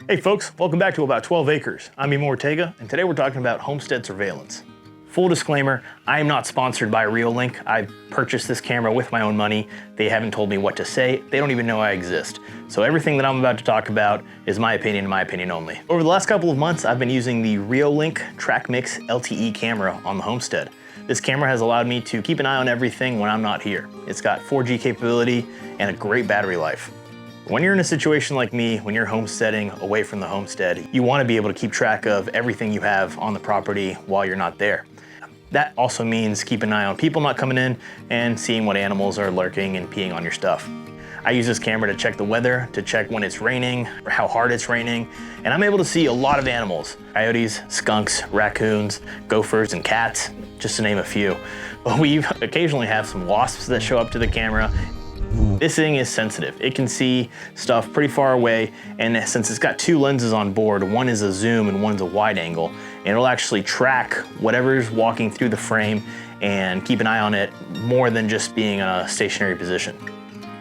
Hey folks, welcome back to About 12 Acres. I'm Emo Ortega, and today we're talking about homestead surveillance. Full disclaimer, I am not sponsored by Reolink. I purchased this camera with my own money. They haven't told me what to say. They don't even know I exist. So everything that I'm about to talk about is my opinion and my opinion only. Over the last couple of months, I've been using the Reolink TrackMix LTE camera on the homestead. This camera has allowed me to keep an eye on everything when I'm not here. It's got 4G capability and a great battery life. When you're in a situation like me, when you're homesteading away from the homestead, you want to be able to keep track of everything you have on the property while you're not there. That also means keep an eye on people not coming in and seeing what animals are lurking and peeing on your stuff. I use this camera to check the weather, to check when it's raining or how hard it's raining, and I'm able to see a lot of animals: coyotes, skunks, raccoons, gophers, and cats, just to name a few. But we occasionally have some wasps that show up to the camera. This thing is sensitive. It can see stuff pretty far away, and since it's got two lenses on board, one is a zoom and one's a wide angle, and it'll actually track whatever's walking through the frame and keep an eye on it more than just being in a stationary position.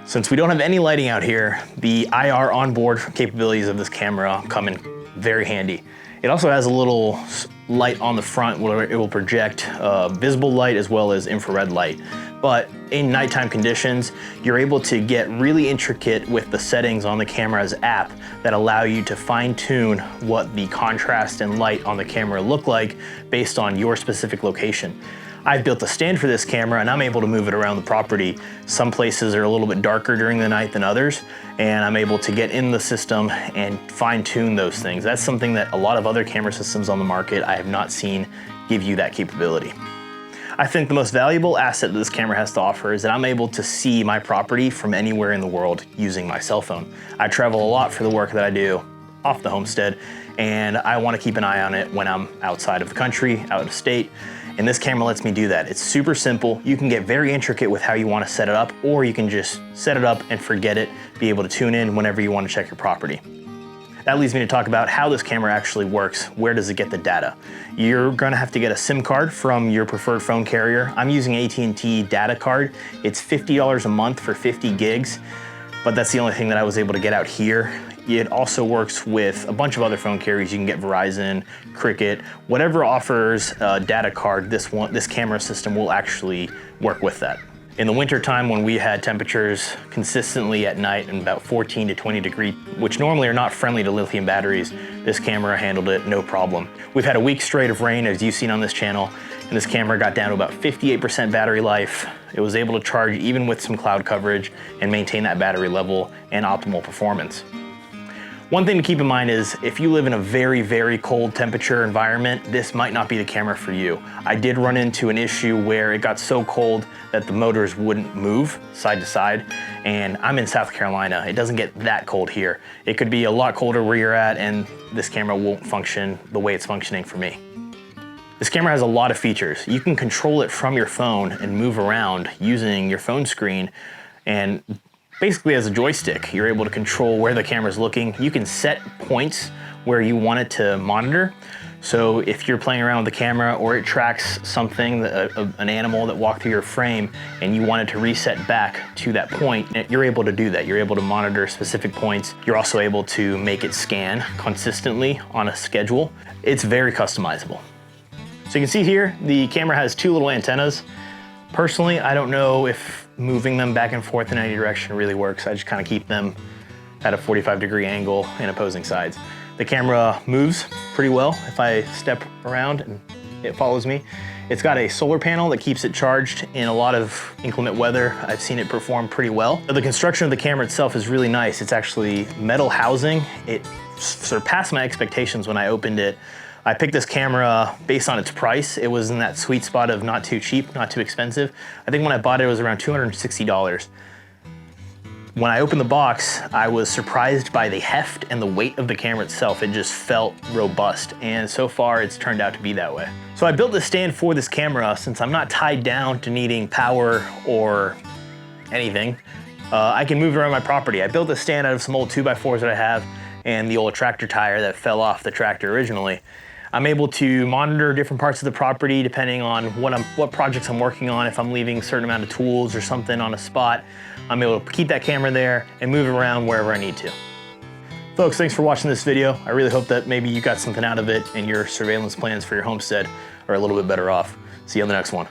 Since we don't have any lighting out here, the IR onboard capabilities of this camera come in very handy. It also has a little light on the front where it will project visible light as well as infrared light. But in nighttime conditions, you're able to get really intricate with the settings on the camera's app that allow you to fine tune what the contrast and light on the camera look like based on your specific location. I've built a stand for this camera and I'm able to move it around the property. Some places are a little bit darker during the night than others, and I'm able to get in the system and fine tune those things. That's something that a lot of other camera systems on the market I have not seen give you that capability. I think the most valuable asset that this camera has to offer is that I'm able to see my property from anywhere in the world using my cell phone. I travel a lot for the work that I do off the homestead, and I want to keep an eye on it when I'm outside of the country, out of state, and this camera lets me do that. It's super simple. You can get very intricate with how you want to set it up, or you can just set it up and forget it, be able to tune in whenever you want to check your property. That leads me to talk about how this camera actually works. Where does it get the data? You're gonna have to get a SIM card from your preferred phone carrier. I'm using AT&T data card. It's $50 a month for 50 gigs, but that's the only thing that I was able to get out here. It also works with a bunch of other phone carriers. You can get Verizon, Cricket, whatever offers a data card, this camera system will actually work with that. In the winter time, when we had temperatures consistently at night in about 14 to 20 degrees, which normally are not friendly to lithium batteries, this camera handled it no problem. We've had a week straight of rain, as you've seen on this channel, and this camera got down to about 58% battery life. It was able to charge even with some cloud coverage and maintain that battery level and optimal performance. One thing to keep in mind is if you live in a very, very cold temperature environment, this might not be the camera for you. I did run into an issue where it got so cold that the motors wouldn't move side to side, and I'm in South Carolina. It doesn't get that cold here. It could be a lot colder where you're at, and this camera won't function the way it's functioning for me. This camera has a lot of features. You can control it from your phone and move around using your phone screen, and basically as a joystick, you're able to control where the camera's looking. You can set points where you want it to monitor. So if you're playing around with the camera or it tracks something, an animal that walked through your frame, and you want it to reset back to that point, you're able to do that. You're able to monitor specific points. You're also able to make it scan consistently on a schedule. It's very customizable. So you can see here, the camera has two little antennas. Personally, I don't know if moving them back and forth in any direction really works. I just kind of keep them at a 45-degree angle in opposing sides. The camera moves pretty well if I step around and it follows me. It's got a solar panel that keeps it charged in a lot of inclement weather. I've seen it perform pretty well. The construction of the camera itself is really nice. It's actually metal housing. It surpassed my expectations when I opened it. I picked this camera based on its price. It was in that sweet spot of not too cheap, not too expensive. I think when I bought it, it was around $260. When I opened the box, I was surprised by the heft and the weight of the camera itself. It just felt robust, and so far it's turned out to be that way. So I built this stand for this camera since I'm not tied down to needing power or anything. I can move around my property. I built this stand out of some old 2x4s that I have and the old tractor tire that fell off the tractor originally. I'm able to monitor different parts of the property depending on what projects I'm working on. If I'm leaving a certain amount of tools or something on a spot, I'm able to keep that camera there and move it around wherever I need to. Folks, thanks for watching this video. I really hope that maybe you got something out of it and your surveillance plans for your homestead are a little bit better off. See you on the next one.